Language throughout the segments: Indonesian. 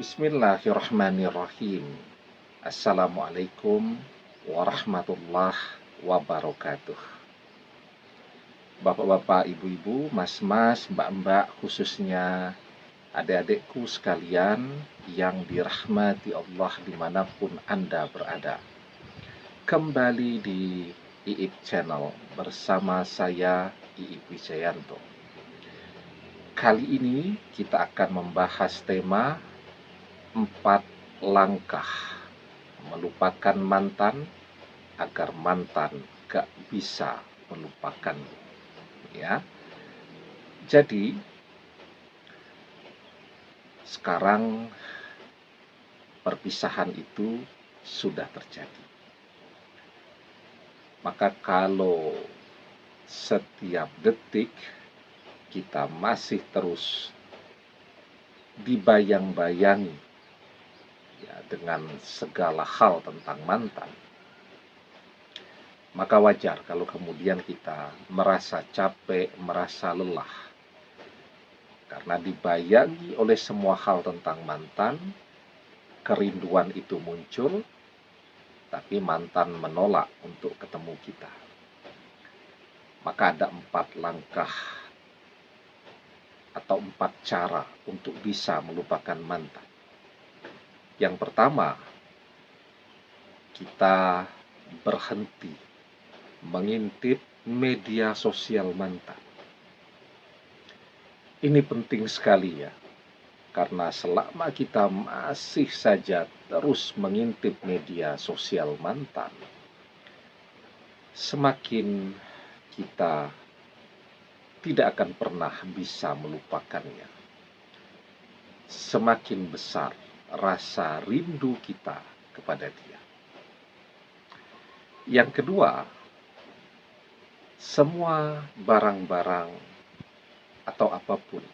Bismillahirrahmanirrahim. Assalamualaikum warahmatullahi wabarakatuh. Bapak-bapak, ibu-ibu, mas-mas, mbak-mbak, khususnya adik-adikku sekalian yang dirahmati Allah dimanapun Anda berada. Kembali di IIP Channel bersama saya, IIP Wijayanto. Kali ini kita akan membahas tema 4 langkah melupakan mantan agar mantan gak bisa melupakan, ya. Jadi sekarang perpisahan itu sudah terjadi. Maka kalau setiap detik kita masih terus dibayang-bayangi ya, dengan segala hal tentang mantan, maka wajar kalau kemudian kita merasa capek, merasa lelah. Karena dibayangi oleh semua hal tentang mantan, kerinduan itu muncul, tapi mantan menolak untuk ketemu kita. Maka ada 4 langkah atau 4 cara untuk bisa melupakan mantan. Yang pertama, kita berhenti mengintip media sosial mantan. Ini penting sekali ya, karena selama kita masih saja terus mengintip media sosial mantan, semakin kita tidak akan pernah bisa melupakannya. Semakin besar rasa rindu kita kepada dia. Yang kedua, semua barang-barang atau apapun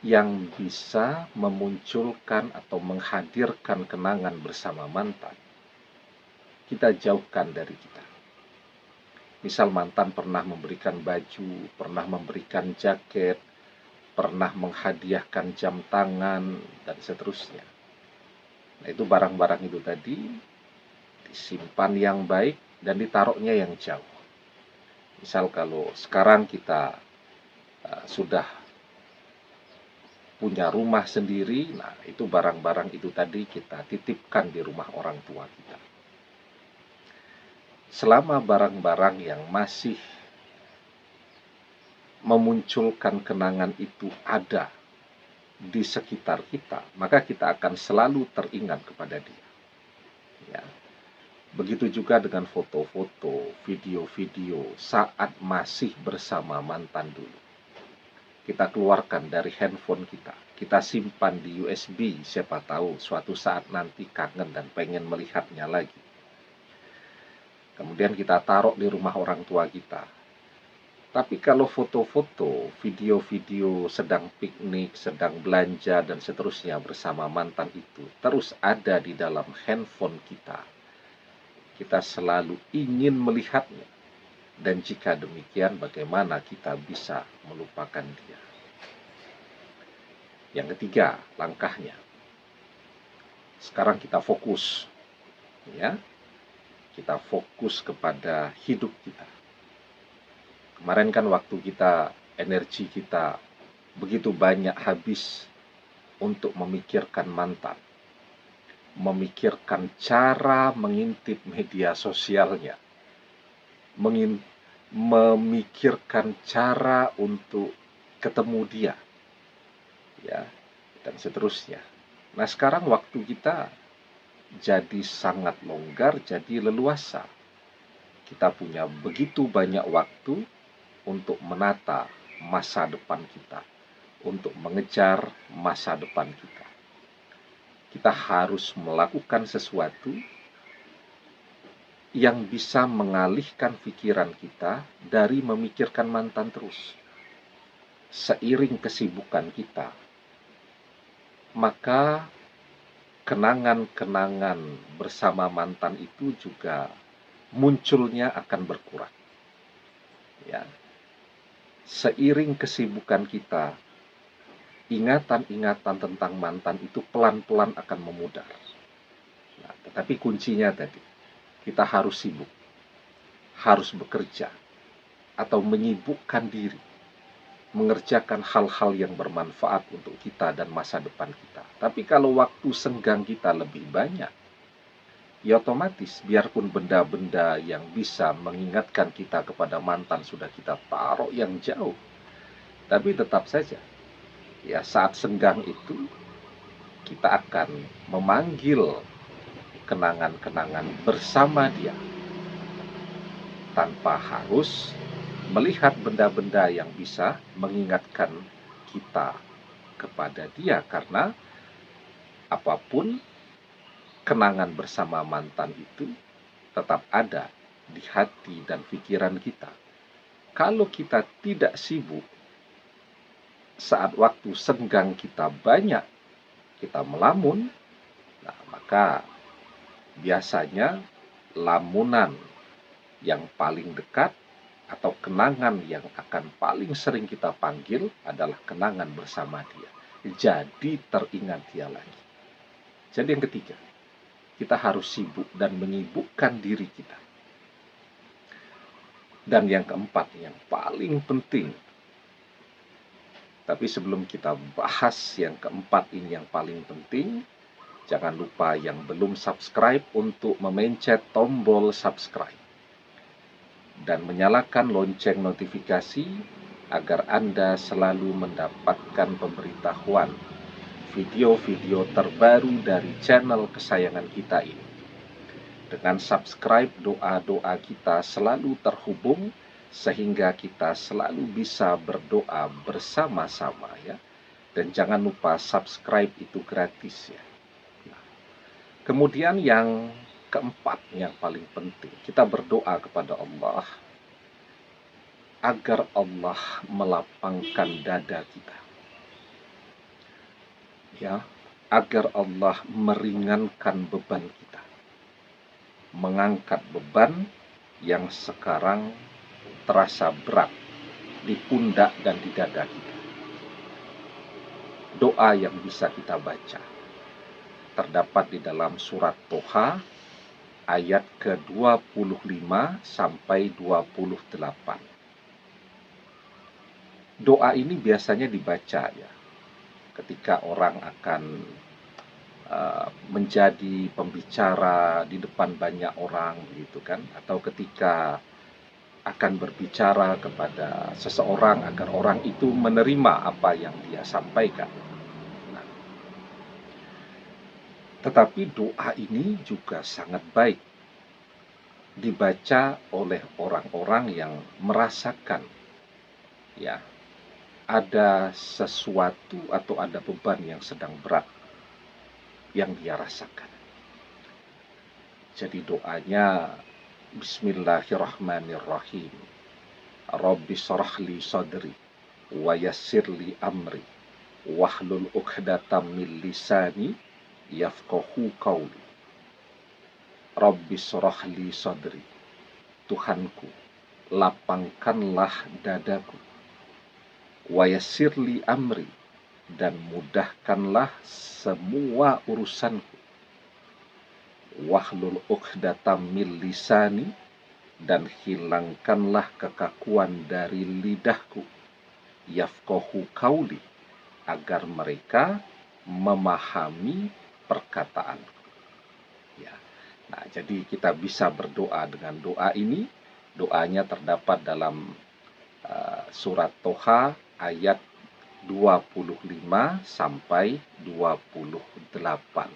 yang bisa memunculkan atau menghadirkan kenangan bersama mantan, kita jauhkan dari kita. Misal mantan pernah memberikan baju, pernah memberikan jaket, pernah menghadiahkan jam tangan, dan seterusnya. Nah, itu barang-barang itu tadi disimpan yang baik dan ditaruhnya yang jauh. Misal kalau sekarang kita sudah punya rumah sendiri, nah itu barang-barang itu tadi kita titipkan di rumah orang tua kita. Selama barang-barang yang masih memunculkan kenangan itu ada di sekitar kita, maka kita akan selalu teringat kepada dia. Ya. Begitu juga dengan foto-foto, video-video saat masih bersama mantan dulu. Kita keluarkan dari handphone kita, kita simpan di USB, siapa tahu suatu saat nanti kangen dan pengen melihatnya lagi. Kemudian kita taruh di rumah orang tua kita. Tapi kalau foto-foto, video-video sedang piknik, sedang belanja, dan seterusnya bersama mantan itu terus ada di dalam handphone kita, kita selalu ingin melihatnya. Dan jika demikian, bagaimana kita bisa melupakan dia? Yang ketiga, langkahnya. Sekarang kita fokus, ya. Kita fokus kepada hidup kita. Kemarin kan waktu kita, energi kita begitu banyak habis untuk memikirkan mantan, memikirkan cara mengintip media sosialnya, memikirkan cara untuk ketemu dia, ya, dan seterusnya. Nah, sekarang waktu kita jadi sangat longgar, jadi leluasa. Kita punya begitu banyak waktu untuk menata masa depan kita, untuk mengejar masa depan kita. Kita harus melakukan sesuatu yang bisa mengalihkan pikiran kita dari memikirkan mantan terus. Seiring kesibukan kita, maka kenangan-kenangan bersama mantan itu juga munculnya akan berkurang. Ya. Seiring kesibukan kita, ingatan-ingatan tentang mantan itu pelan-pelan akan memudar. Nah, tetapi kuncinya tadi, kita harus sibuk, harus bekerja, atau menyibukkan diri, mengerjakan hal-hal yang bermanfaat untuk kita dan masa depan kita. Tapi kalau waktu senggang kita lebih banyak, ya otomatis biarpun benda-benda yang bisa mengingatkan kita kepada mantan sudah kita taruh yang jauh, tapi tetap saja, ya saat senggang itu kita akan memanggil kenangan-kenangan bersama dia tanpa harus melihat benda-benda yang bisa mengingatkan kita kepada dia, karena apapun kenangan bersama mantan itu tetap ada di hati dan pikiran kita. Kalau kita tidak sibuk, saat waktu senggang kita banyak, kita melamun, nah maka biasanya lamunan yang paling dekat atau kenangan yang akan paling sering kita panggil adalah kenangan bersama dia. Jadi teringat dia lagi. Jadi yang ketiga, kita harus sibuk dan menyibukkan diri kita. Dan yang keempat, yang paling penting, tapi sebelum kita bahas yang keempat ini yang paling penting, jangan lupa yang belum subscribe untuk memencet tombol subscribe dan menyalakan lonceng notifikasi agar Anda selalu mendapatkan pemberitahuan video-video terbaru dari channel kesayangan kita ini. Dengan subscribe, doa-doa kita selalu terhubung sehingga kita selalu bisa berdoa bersama-sama ya. Dan jangan lupa subscribe itu gratis ya. Nah, kemudian yang keempat yang paling penting, kita berdoa kepada Allah agar Allah melapangkan dada kita. Ya, agar Allah meringankan beban kita. Mengangkat beban yang sekarang terasa berat di pundak dan di dada kita. Doa yang bisa kita baca terdapat di dalam surat Toha ayat ke-25 sampai 28. Doa ini biasanya dibaca ya ketika orang akan menjadi pembicara di depan banyak orang gitu kan, atau ketika akan berbicara kepada seseorang agar orang itu menerima apa yang dia sampaikan. Nah, tetapi doa ini juga sangat baik dibaca oleh orang-orang yang merasakan ya ada sesuatu atau ada beban yang sedang berat yang dia rasakan. Jadi doanya Bismillahirrahmanirrahim. Rabbi shrah li sadri wa yassir li amri wahlul 'uqdatam min lisani yafqahu qawli. Rabbi shrah li sadri. Tuhanku, lapangkanlah dadaku. Wa yassir li amri, dan mudahkanlah semua urusanku. Wahlul 'uqdatam min lisani, dan hilangkanlah kekakuan dari lidahku. Yafqahu qauli, agar mereka memahami perkataanku. Ya. Nah, jadi kita bisa berdoa dengan doa ini. Doanya terdapat dalam surat Toha ayat 25 sampai 28.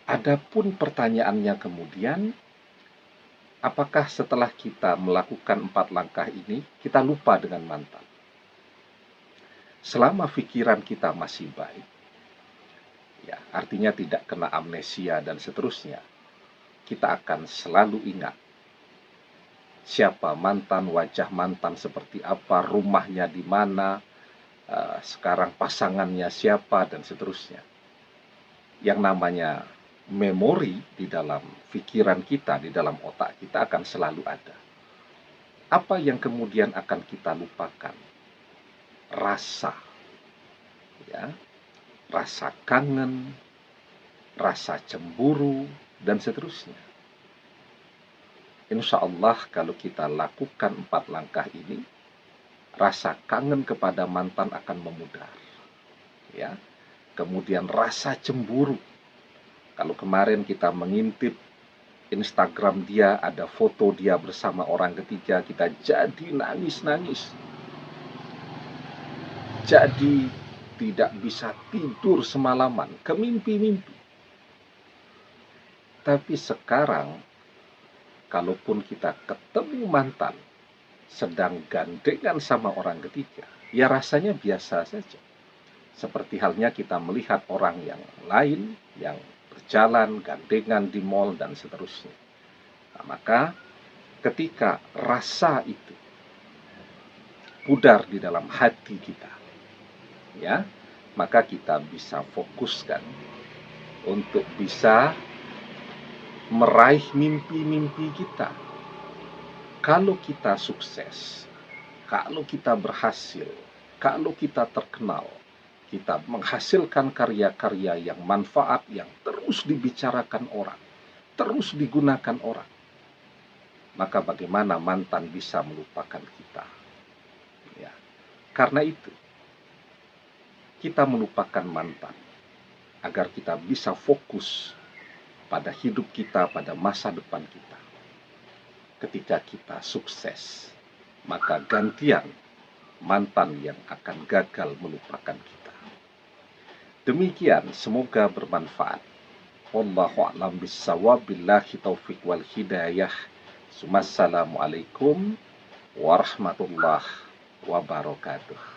Adapun pertanyaannya kemudian, apakah setelah kita melakukan 4 langkah ini, kita lupa dengan mantan? Selama pikiran kita masih baik, ya, artinya tidak kena amnesia dan seterusnya, kita akan selalu ingat siapa mantan, wajah mantan seperti apa, rumahnya di mana, sekarang pasangannya siapa, dan seterusnya. Yang namanya memori di dalam pikiran kita, di dalam otak kita akan selalu ada. Apa yang kemudian akan kita lupakan? rasa, ya, rasa kangen, rasa cemburu, dan seterusnya. Insya Allah kalau kita lakukan 4 langkah ini, rasa kangen kepada mantan akan memudar. Ya. Kemudian rasa cemburu. Kalau kemarin kita mengintip Instagram dia, ada foto dia bersama orang ketiga, kita jadi nangis-nangis. Jadi tidak bisa tidur semalaman, kemimpi-mimpi. Tapi sekarang, kalaupun kita ketemu mantan sedang gandengan sama orang ketiga, ya rasanya biasa saja. Seperti halnya kita melihat orang yang lain yang berjalan gandengan di mall dan seterusnya. Nah, maka ketika rasa itu pudar di dalam hati kita, ya, maka kita bisa fokuskan untuk bisa meraih mimpi-mimpi kita. Kalau kita sukses, kalau kita berhasil, kalau kita terkenal, kita menghasilkan karya-karya yang manfaat, yang terus dibicarakan orang, terus digunakan orang, maka bagaimana mantan bisa melupakan kita? Ya. Karena itu, kita melupakan mantan agar kita bisa fokus pada hidup kita, pada masa depan kita. Ketika kita sukses, maka gantian mantan yang akan gagal melupakan kita. Demikian, semoga bermanfaat. Wallahu a'lam bishawab, billahi taufiq wal hidayah. Assalamualaikum warahmatullahi wabarakatuh.